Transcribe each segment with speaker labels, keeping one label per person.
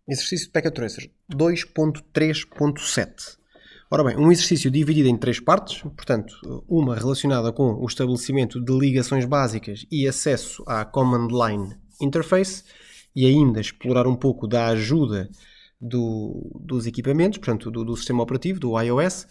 Speaker 1: Exercício de Packet Tracer 2.3.7. Ora bem, um exercício dividido em três partes, portanto, uma relacionada com o estabelecimento de ligações básicas e acesso à Command Line Interface, e ainda explorar um pouco da ajuda dos equipamentos, portanto, do sistema operativo, do iOS.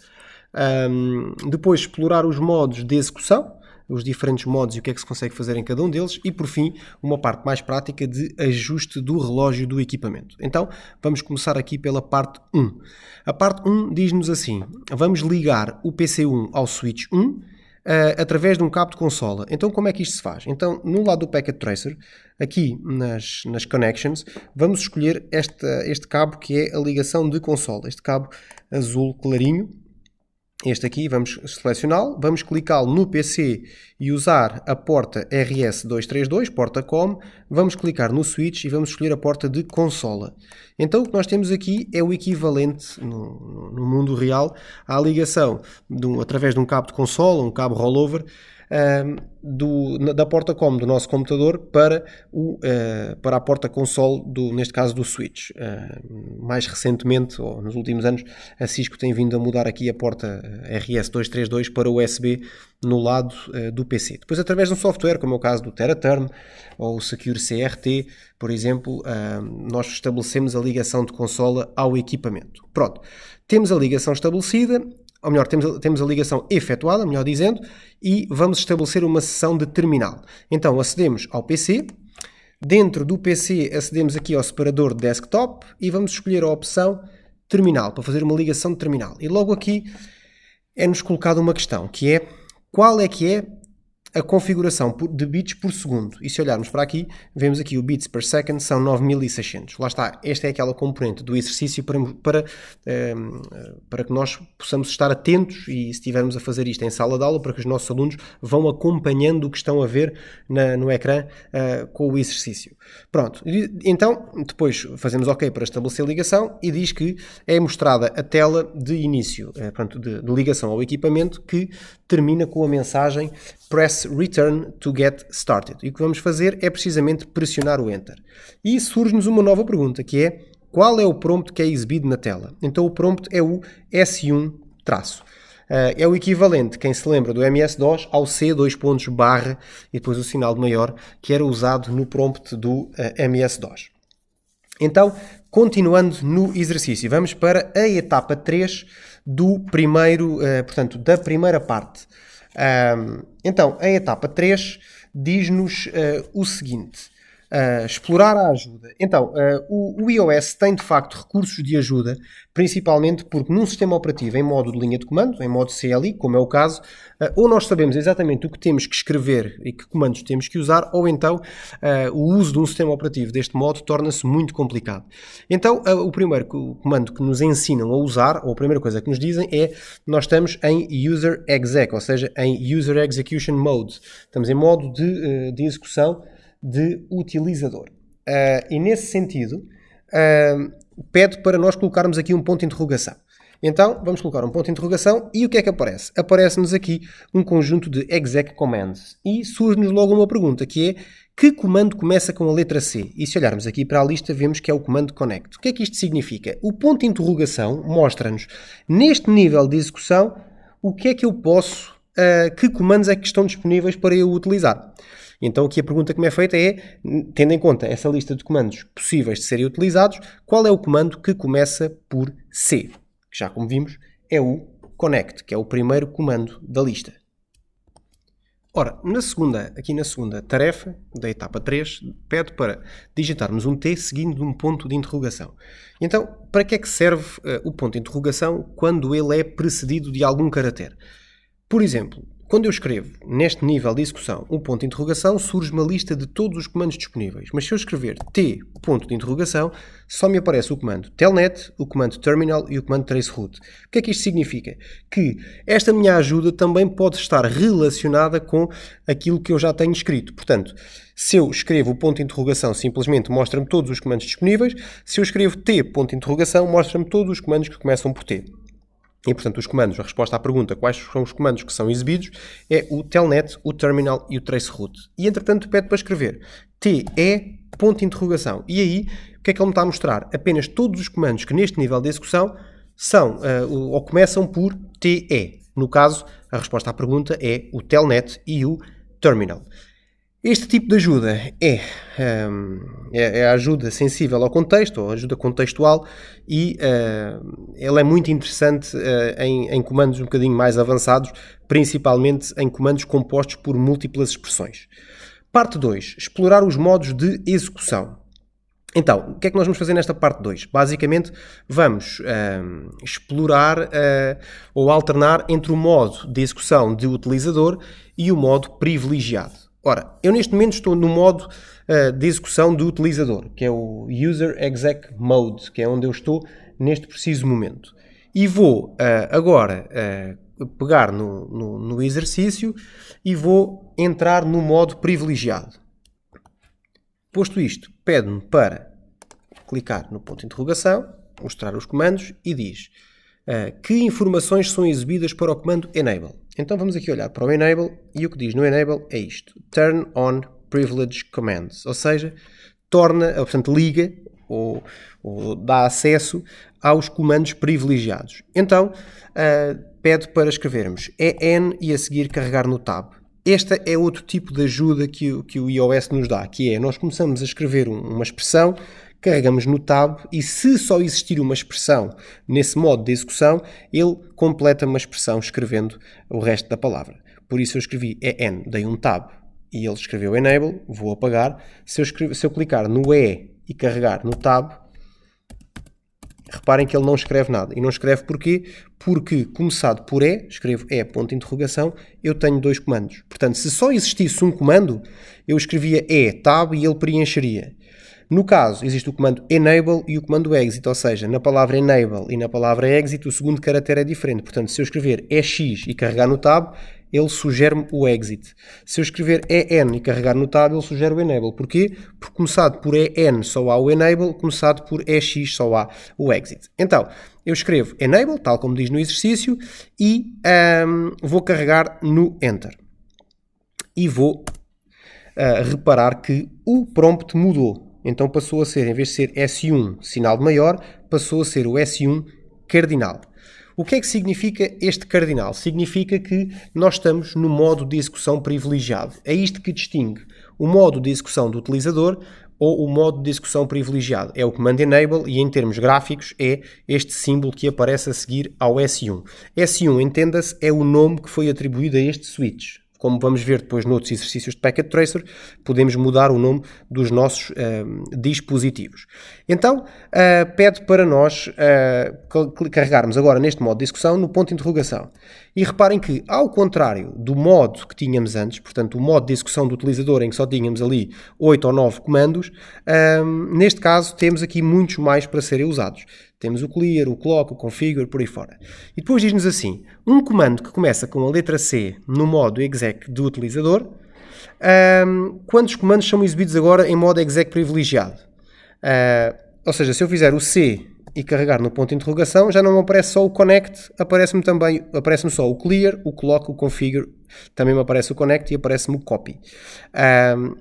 Speaker 1: Depois explorar os modos de execução, os diferentes modos e o que é que se consegue fazer em cada um deles, e por fim uma parte mais prática de ajuste do relógio do equipamento. Então vamos começar aqui pela parte 1. A parte 1 diz-nos assim: vamos ligar o PC1 ao Switch 1 através de um cabo de consola. Então como é que isto se faz? Então no lado do Packet Tracer, aqui nas Connections, vamos escolher este cabo que é a ligação de consola, este cabo azul clarinho. Este aqui, vamos selecioná-lo, vamos clicá-lo no PC e usar a porta RS232, porta COM, vamos clicar no switch e vamos escolher a porta de consola. Então o que nós temos aqui é o equivalente no mundo real à ligação através de um cabo de consola, um cabo rollover, da porta COM do nosso computador para a porta console, neste caso do switch. Mais recentemente, ou nos últimos anos, a Cisco tem vindo a mudar aqui a porta RS232 para USB no lado do PC. Depois, através de um software, como é o caso do TeraTerm ou o Secure CRT, por exemplo, nós estabelecemos a ligação de consola ao equipamento. Pronto, temos a ligação estabelecida, ou melhor, temos a ligação efetuada, melhor dizendo, e vamos estabelecer uma sessão de terminal. Então acedemos ao PC, dentro do PC acedemos aqui ao separador de desktop e vamos escolher a opção terminal, para fazer uma ligação de terminal. E logo aqui é-nos colocada uma questão, que é: qual é que é a configuração de bits por segundo? E se olharmos para aqui, vemos aqui o bits per second são 9600. Lá está, esta é aquela componente do exercício para que nós possamos estar atentos, e se estivermos a fazer isto em sala de aula, para que os nossos alunos vão acompanhando o que estão a ver no ecrã com o exercício. Pronto, então depois fazemos OK para estabelecer a ligação e diz que é mostrada a tela de início, portanto, de ligação ao equipamento, que termina com a mensagem Press Return to get started. E o que vamos fazer é precisamente pressionar o Enter. E surge-nos uma nova pergunta, que é: qual é o prompt que é exibido na tela? Então o prompt é o S1 traço. É o equivalente, quem se lembra do MS-DOS, ao C, /, e depois o sinal de maior, que era usado no prompt do MS-DOS. Então, continuando no exercício, vamos para a etapa 3 do primeiro, portanto, da primeira parte. Então, a etapa 3 diz-nos o seguinte: explorar a ajuda. Então, o iOS tem de facto recursos de ajuda, principalmente porque num sistema operativo em modo de linha de comando, em modo CLI, como é o caso, ou nós sabemos exatamente o que temos que escrever e que comandos temos que usar, ou então o uso de um sistema operativo deste modo torna-se muito complicado. Então, o primeiro comando que nos ensinam a usar, ou a primeira coisa que nos dizem, é: nós estamos em User Exec, ou seja, em User Execution Mode. Estamos em modo de execução de utilizador. E nesse sentido, pede para nós colocarmos aqui um ponto de interrogação. Então, vamos colocar um ponto de interrogação e o que é que aparece? Aparece-nos aqui um conjunto de exec commands e surge-nos logo uma pergunta, que é: que comando começa com a letra C? E se olharmos aqui para a lista, vemos que é o comando connect. O que é que isto significa? O ponto de interrogação mostra-nos, neste nível de execução, o que é que eu posso, que comandos é que estão disponíveis para eu utilizar. Então aqui a pergunta que me é feita é: tendo em conta essa lista de comandos possíveis de serem utilizados, qual é o comando que começa por C? Que já, como vimos, é o connect, que é o primeiro comando da lista. Ora, aqui na segunda tarefa da etapa 3, pede para digitarmos um T seguindo de um ponto de interrogação. Então, para que é que serve o ponto de interrogação quando ele é precedido de algum caractere? Por exemplo, quando eu escrevo neste nível de execução um ponto de interrogação, surge uma lista de todos os comandos disponíveis. Mas se eu escrever T, ponto de interrogação, só me aparece o comando telnet, o comando terminal e o comando traceroute. O que é que isto significa? Que esta minha ajuda também pode estar relacionada com aquilo que eu já tenho escrito. Portanto, se eu escrevo o ponto de interrogação, simplesmente mostra-me todos os comandos disponíveis. Se eu escrevo T, ponto de interrogação, mostra-me todos os comandos que começam por T. E, portanto, os comandos, a resposta à pergunta quais são os comandos que são exibidos, é o telnet, o terminal e o traceroute. E, entretanto, pede para escrever TE ponto de interrogação. E aí, o que é que ele me está a mostrar? Apenas todos os comandos que neste nível de execução são ou começam por TE. No caso, a resposta à pergunta é o telnet e o terminal. Este tipo de ajuda é a ajuda sensível ao contexto, ou ajuda contextual, e ela é muito interessante em comandos um bocadinho mais avançados, principalmente em comandos compostos por múltiplas expressões. Parte 2. Explorar os modos de execução. Então, o que é que nós vamos fazer nesta parte 2? Basicamente, vamos explorar ou alternar entre o modo de execução de utilizador e o modo privilegiado. Ora, eu neste momento estou no modo de execução do utilizador, que é o User Exec Mode, que é onde eu estou neste preciso momento. E vou agora pegar no exercício e vou entrar no modo privilegiado. Posto isto, pede-me para clicar no ponto de interrogação, mostrar os comandos e diz que informações são exibidas para o comando Enable. Então vamos aqui olhar para o Enable e o que diz no Enable é isto. Turn on Privilege Commands, ou seja, portanto, liga ou dá acesso aos comandos privilegiados. Então pede para escrevermos EN e a seguir carregar no Tab. Esta é outro tipo de ajuda que o iOS nos dá, que é nós começamos a escrever uma expressão, carregamos no Tab e se só existir uma expressão nesse modo de execução, ele completa uma expressão escrevendo o resto da palavra. Por isso eu escrevi EN, dei um Tab e ele escreveu Enable, vou apagar. Se eu clicar no E e carregar no Tab, reparem que ele não escreve nada. E não escreve porquê? Porque, começado por E, escrevo E, ponto de interrogação, eu tenho dois comandos. Portanto, se só existisse um comando, eu escrevia E, Tab e ele preencheria. No caso, existe o comando Enable e o comando Exit, ou seja, na palavra Enable e na palavra Exit o segundo caractere é diferente. Portanto, se eu escrever EX e carregar no Tab, ele sugere-me o Exit. Se eu escrever EN e carregar no Tab, ele sugere o Enable. Porquê? Porque começado por EN só há o Enable, começado por EX só há o Exit. Então, eu escrevo Enable, tal como diz no exercício, e vou carregar no Enter. E vou reparar que o prompt mudou. Então passou a ser, em vez de ser S1 sinal de maior, passou a ser o S1 cardinal. O que é que significa este cardinal? Significa que nós estamos no modo de execução privilegiado. É isto que distingue o modo de execução do utilizador ou o modo de execução privilegiado. É o comando Enable e em termos gráficos é este símbolo que aparece a seguir ao S1. S1, entenda-se, é o nome que foi atribuído a este switch. Como vamos ver depois noutros exercícios de Packet Tracer, podemos mudar o nome dos nossos dispositivos. Então, pede para nós carregarmos agora neste modo de execução no ponto de interrogação. E reparem que, ao contrário do modo que tínhamos antes, portanto, o modo de execução do utilizador em que só tínhamos ali 8 ou 9 comandos, neste caso temos aqui muitos mais para serem usados. Temos o clear, o clock, o configure, por aí fora. E depois diz-nos assim, um comando que começa com a letra C no modo exec do utilizador, quantos comandos são exibidos agora em modo exec privilegiado? Ou seja, se eu fizer o C e carregar no ponto de interrogação, já não aparece só o connect, aparece-me só o clear, o clock, o configure, também me aparece o connect e aparece-me o copy.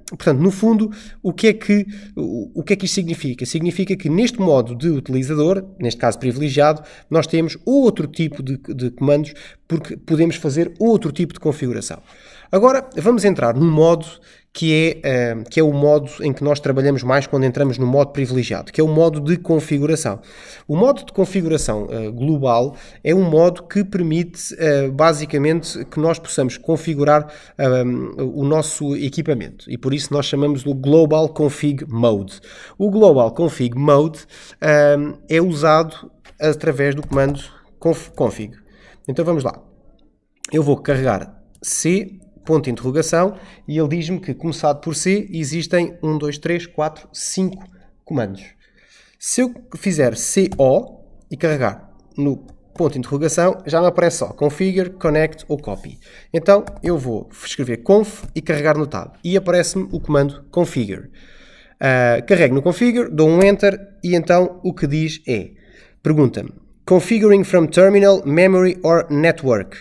Speaker 1: Portanto, no fundo, o que é que isto significa? Significa que neste modo de utilizador, neste caso privilegiado, nós temos outro tipo de comandos porque podemos fazer outro tipo de configuração. Agora, vamos entrar num modo que é o modo em que nós trabalhamos mais quando entramos no modo privilegiado, que é o modo de configuração. O modo de configuração global é um modo que permite, basicamente, que nós possamos configurar o nosso equipamento. E por isso nós chamamos o Global Config Mode. O Global Config Mode é usado através do comando config. Então vamos lá. Eu vou carregar C, ponto de interrogação, e ele diz-me que, começado por C, existem 1, 2, 3, 4, 5 comandos. Se eu fizer CO e carregar no ponto de interrogação, já me aparece só configure, connect ou copy. Então eu vou escrever conf e carregar no tab e aparece-me o comando configure. Carrego no configure, dou um enter e então o que diz é, pergunta-me, configuring from terminal, memory or network.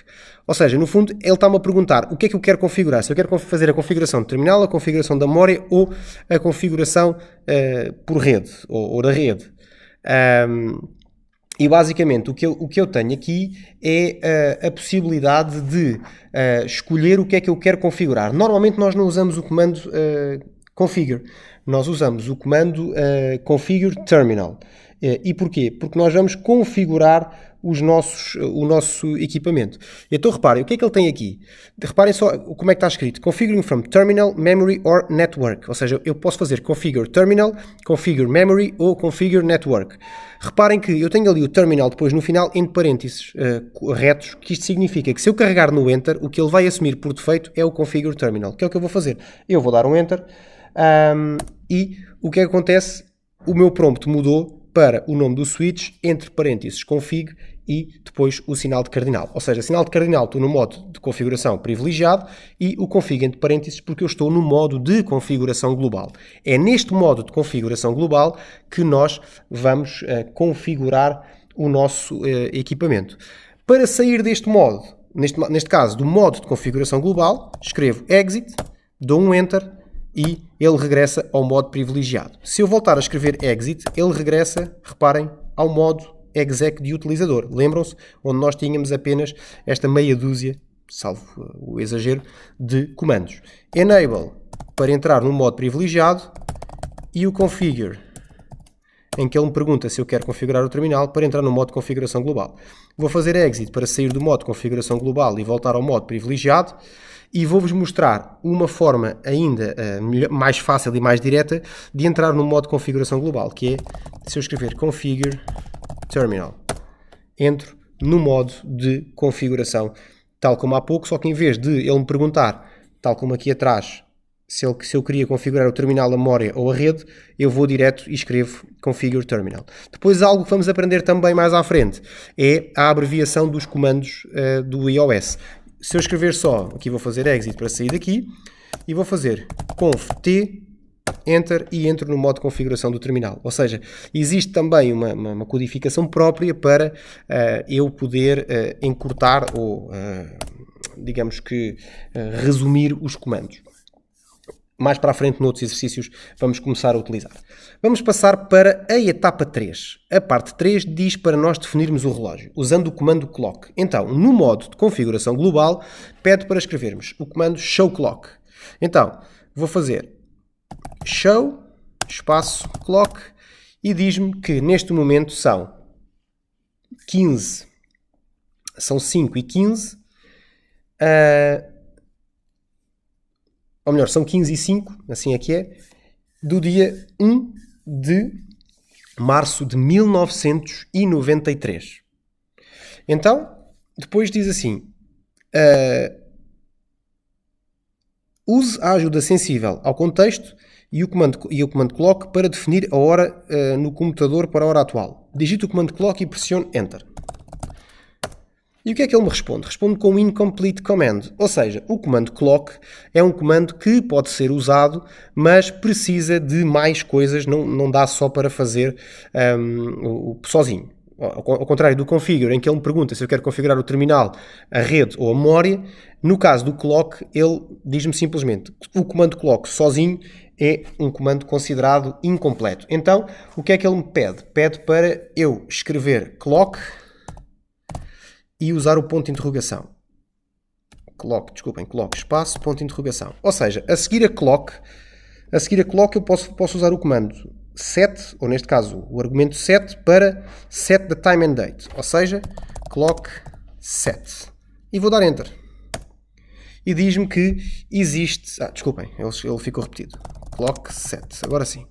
Speaker 1: Ou seja, no fundo, ele está-me a perguntar o que é que eu quero configurar. Se eu quero fazer a configuração de terminal, a configuração da memória ou a configuração por rede, ou da rede. E basicamente o que eu tenho aqui é a possibilidade de escolher o que é que eu quero configurar. Normalmente nós não usamos o comando configure, nós usamos o comando configure terminal. E porquê? Porque nós vamos configurar o nosso equipamento. Então reparem, o que é que ele tem aqui? Reparem só como é que está escrito. Configuring from terminal, memory or network. Ou seja, eu posso fazer configure terminal, configure memory ou configure network. Reparem que eu tenho ali o terminal depois no final entre parênteses retos, que isto significa que se eu carregar no enter, o que ele vai assumir por defeito é o configure terminal, que é o que eu vou fazer. Eu vou dar um enter e o que é que acontece? O meu prompt mudou para o nome do switch, entre parênteses config e depois o sinal de cardinal. Ou seja, sinal de cardinal estou no modo de configuração privilegiado e o config entre parênteses porque eu estou no modo de configuração global. É neste modo de configuração global que nós vamos configurar o nosso equipamento. Para sair deste modo, neste caso do modo de configuração global, escrevo exit, dou um enter e ele regressa ao modo privilegiado. Se eu voltar a escrever exit, ele regressa, reparem, ao modo exec de utilizador. Lembram-se? Onde nós tínhamos apenas esta meia dúzia, salvo o exagero, de comandos. Enable para entrar no modo privilegiado e o configure, em que ele me pergunta se eu quero configurar o terminal para entrar no modo de configuração global. Vou fazer exit para sair do modo de configuração global e voltar ao modo privilegiado. E vou-vos mostrar uma forma ainda mais fácil e mais direta de entrar no modo de configuração global, que é, se eu escrever configure terminal, entro no modo de configuração, tal como há pouco, só que em vez de ele me perguntar, tal como aqui atrás, se eu queria configurar o terminal, a memória ou a rede, eu vou direto e escrevo configure terminal. Depois algo que vamos aprender também mais à frente é a abreviação dos comandos do iOS. Se eu escrever só, aqui vou fazer exit para sair daqui e vou fazer conf t, enter e entro no modo de configuração do terminal. Ou seja, existe também uma codificação própria para eu poder encurtar ou, digamos que, resumir os comandos. Mais para a frente, noutros exercícios, vamos começar a utilizar. Vamos passar para a etapa 3. A parte 3 diz para nós definirmos o relógio, usando o comando clock. Então, no modo de configuração global, pede para escrevermos o comando show clock. Então, vou fazer show, espaço, clock, e diz-me que neste momento são 5 e 15, ou melhor, são 15 e 5, assim é que é, do dia 1 de março de 1993. Então, depois diz assim, use a ajuda sensível ao contexto e o comando clock para definir a hora no computador para a hora atual. Digite o comando clock e pressione Enter. E o que é que ele me responde? Responde com incomplete command, ou seja, o comando clock é um comando que pode ser usado, mas precisa de mais coisas, não dá só para fazer sozinho. Ao contrário do configure, em que ele me pergunta se eu quero configurar o terminal, a rede ou a memória, no caso do clock, ele diz-me simplesmente que o comando clock sozinho é um comando considerado incompleto. Então, o que é que ele me pede? Pede para eu escrever clock e usar o ponto de interrogação. Clock, espaço, ponto de interrogação. Ou seja, a seguir a clock eu posso usar o comando set, ou neste caso o argumento set, para set the time and date. Ou seja, clock set. E vou dar enter. E diz-me que existe... desculpem, ele ficou repetido. Clock set. Agora sim.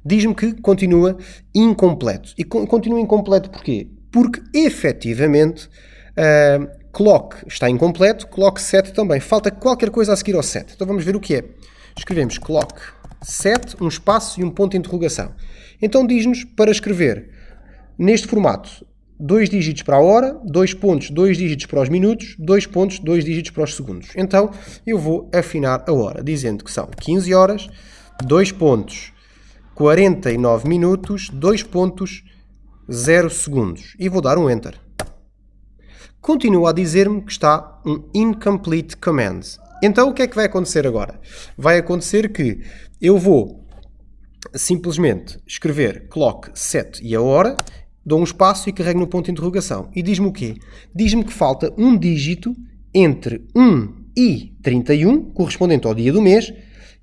Speaker 1: Diz-me que continua incompleto. E continua incompleto porquê? Porque efetivamente clock está incompleto, clock set também. Falta qualquer coisa a seguir ao set. Então vamos ver o que é. Escrevemos clock set, um espaço e um ponto de interrogação. Então diz-nos para escrever neste formato 2 dígitos para a hora, 2 pontos, 2 dígitos para os minutos, 2 pontos, 2 dígitos para os segundos. Então eu vou afinar a hora, dizendo que são 15 horas, 2 pontos, 49 minutos, 2 pontos, 0 segundos e vou dar um Enter. Continua a dizer-me que está um incomplete command. Então o que é que vai acontecer agora? Vai acontecer que eu vou simplesmente escrever clock set e a hora, dou um espaço e carrego no ponto de interrogação. E diz-me o quê? Diz-me que falta um dígito entre 1 e 31, correspondente ao dia do mês,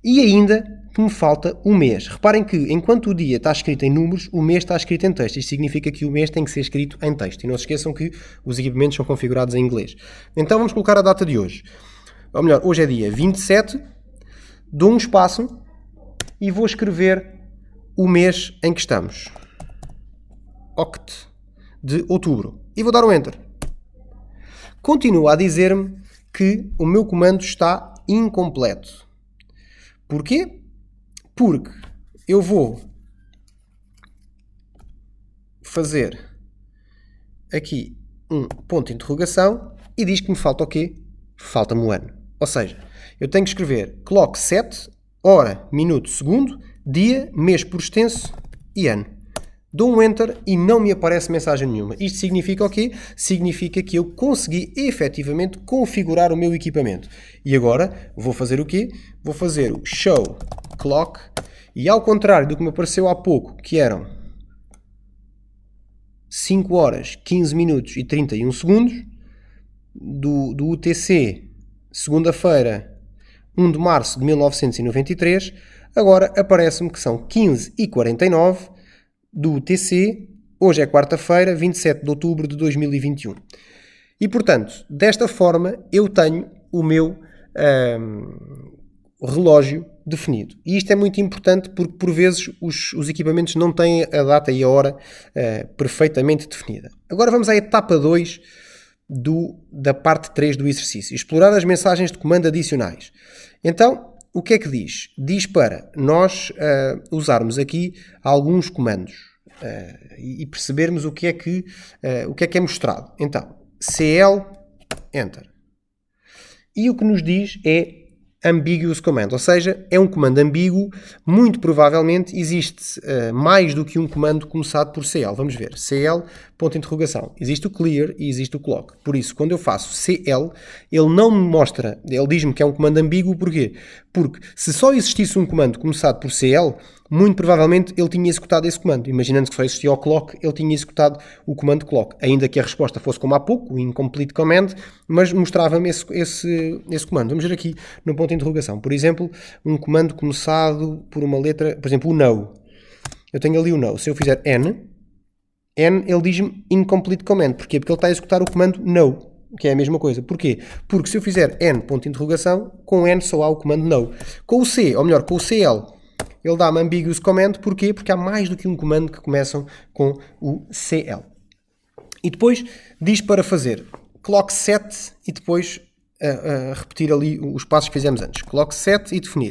Speaker 1: e ainda que me falta um mês. Reparem que, enquanto o dia está escrito em números, o mês está escrito em texto. Isto significa que o mês tem que ser escrito em texto. E não se esqueçam que os equipamentos são configurados em inglês. Então vamos colocar a data de hoje. Ou melhor, hoje é dia 27, dou um espaço e vou escrever o mês em que estamos. Oct de outubro. E vou dar um Enter. Continua a dizer-me que o meu comando está incompleto. Porquê? Porque eu vou fazer aqui um ponto de interrogação e diz que me falta o quê? Falta-me o ano. Ou seja, eu tenho que escrever clock set, hora, minuto, segundo, dia, mês por extenso e ano. Dou um Enter e não me aparece mensagem nenhuma. Isto significa o quê? Significa que eu consegui efetivamente configurar o meu equipamento. E agora vou fazer o quê? Vou fazer o show clock e, ao contrário do que me apareceu há pouco, que eram 5 horas, 15 minutos e 31 segundos, do UTC, segunda-feira, 1 de março de 1993, agora aparece-me que são 15h49 do UTC, hoje é quarta-feira, 27 de outubro de 2021. E, portanto, desta forma, eu tenho o meu relógio definido. E isto é muito importante porque, por vezes, os equipamentos não têm a data e a hora perfeitamente definida. Agora vamos à etapa 2 da parte 3 do exercício. Explorar as mensagens de comando adicionais. Então, o que é que diz? Diz para nós usarmos aqui alguns comandos e percebermos o que é que é mostrado. Então, CL, Enter. E o que nos diz é ambiguous command, ou seja, é um comando ambíguo. Muito provavelmente existe mais do que um comando começado por CL. Vamos ver. CL, ponto de interrogação. Existe o clear e existe o clock. Por isso, quando eu faço CL, ele não me mostra, ele diz-me que é um comando ambíguo. Porquê? Porque se só existisse um comando começado por CL, muito provavelmente ele tinha executado esse comando. Imaginando que só existia o clock, ele tinha executado o comando clock. Ainda que a resposta fosse como há pouco, o incomplete command, mas mostrava-me esse comando. Vamos ver aqui no ponto de interrogação. Por exemplo, um comando começado por uma letra, por exemplo, o no. Eu tenho ali o no. Se eu fizer N, ele diz-me incomplete command. Porquê? Porque ele está a executar o comando no, que é a mesma coisa. Porquê? Porque se eu fizer N, ponto de interrogação, com N só há o comando no. Com o C, ou melhor, com o CL, ele dá-me ambiguous command. Porquê? Porque há mais do que um comando que começam com o CL. E depois diz para fazer clock set e depois repetir ali os passos que fizemos antes. Clock set e definir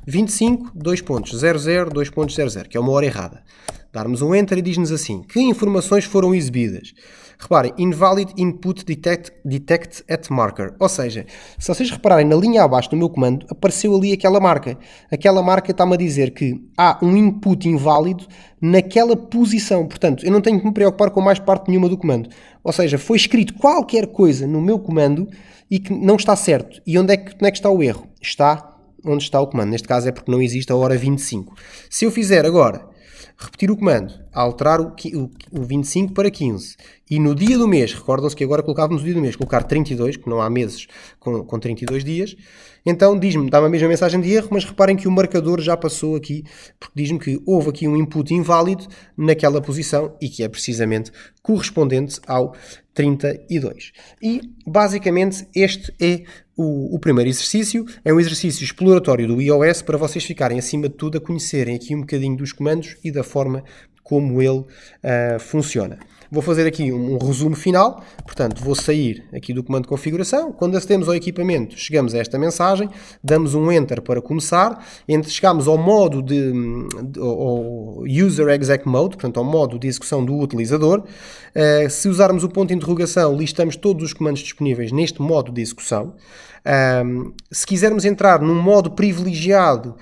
Speaker 1: 25, 2.00, 2.00, que é uma hora errada. Darmos um Enter e diz-nos assim: que informações foram exibidas? Reparem, invalid input detect at marker. Ou seja, se vocês repararem na linha abaixo do meu comando, apareceu ali aquela marca. Aquela marca está-me a dizer que há um input inválido naquela posição. Portanto, eu não tenho que me preocupar com mais parte nenhuma do comando. Ou seja, foi escrito qualquer coisa no meu comando e que não está certo. E onde é que está o erro? Está onde está o comando. Neste caso é porque não existe a hora 25. Se eu fizer agora repetir o comando, alterar o 25 para 15 e no dia do mês, recordam-se que agora colocávamos o dia do mês, colocar 32, que não há meses com 32 dias, então dá-me a mesma mensagem de erro, mas reparem que o marcador já passou aqui, porque diz-me que houve aqui um input inválido naquela posição e que é precisamente correspondente ao 32. E basicamente este é o primeiro exercício. É um exercício exploratório do iOS para vocês ficarem acima de tudo a conhecerem aqui um bocadinho dos comandos e da forma como ele funciona. Vou fazer aqui um resumo final. Portanto, vou sair aqui do comando de configuração. Quando acedemos ao equipamento, chegamos a esta mensagem, damos um Enter para começar, chegamos ao modo ao User Exec Mode, portanto ao modo de execução do utilizador. Se usarmos o ponto de interrogação, listamos todos os comandos disponíveis neste modo de execução. Se quisermos entrar num modo privilegiado,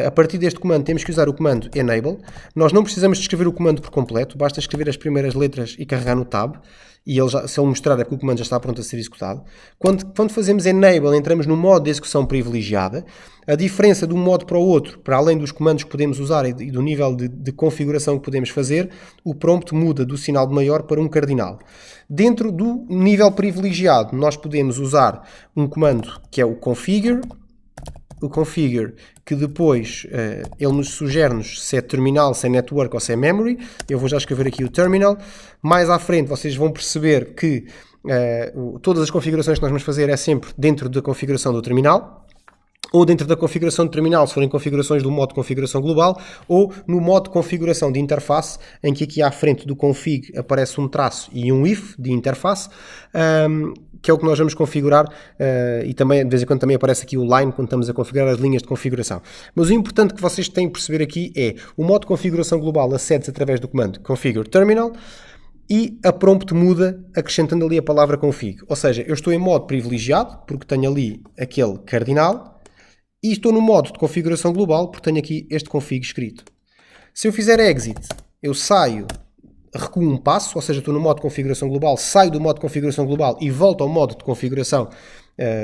Speaker 1: a partir deste comando temos que usar o comando Enable. Nós não precisamos de escrever escrever o comando por completo, basta escrever as primeiras letras e carregar no tab, e se ele mostrar é porque o comando já está pronto a ser executado. Quando fazemos enable, entramos no modo de execução privilegiada. A diferença de um modo para o outro, para além dos comandos que podemos usar e do nível de configuração que podemos fazer, o prompt muda do sinal de maior para um cardinal. Dentro do nível privilegiado, nós podemos usar um comando que é o configure, que depois ele nos sugere-nos se é terminal, se é network ou se é memory. Eu vou já escrever aqui o terminal. Mais à frente vocês vão perceber que todas as configurações que nós vamos fazer é sempre dentro da configuração do terminal, ou dentro da configuração de terminal, se forem configurações do modo de configuração global, ou no modo de configuração de interface, em que aqui à frente do config aparece um traço e um if de interface, que é o que nós vamos configurar, e também, de vez em quando também aparece aqui o line quando estamos a configurar as linhas de configuração. Mas o importante que vocês têm que perceber aqui é o modo de configuração global acede-se através do comando configure terminal, e a prompt muda acrescentando ali a palavra config. Ou seja, eu estou em modo privilegiado, porque tenho ali aquele cardinal, e estou no modo de configuração global, porque tenho aqui este config escrito. Se eu fizer exit, eu saio, recuo um passo, ou seja, estou no modo de configuração global, saio do modo de configuração global e volto ao modo de configuração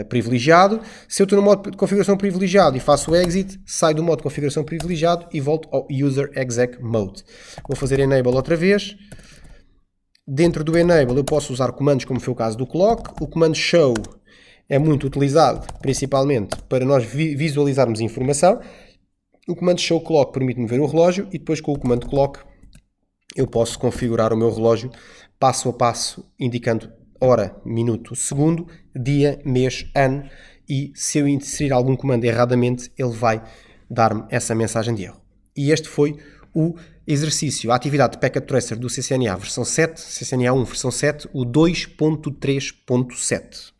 Speaker 1: privilegiado. Se eu estou no modo de configuração privilegiado e faço exit, saio do modo de configuração privilegiado e volto ao user exec mode. Vou fazer enable outra vez. Dentro do enable eu posso usar comandos como foi o caso do clock. O comando show é muito utilizado, principalmente para nós visualizarmos informação. O comando show clock permite-me ver o relógio e depois com o comando clock eu posso configurar o meu relógio passo a passo, indicando hora, minuto, segundo, dia, mês, ano, e se eu inserir algum comando erradamente, ele vai dar-me essa mensagem de erro. E este foi o exercício, a atividade de Packet Tracer do CCNA versão 7, CCNA 1 versão 7, o 2.3.7.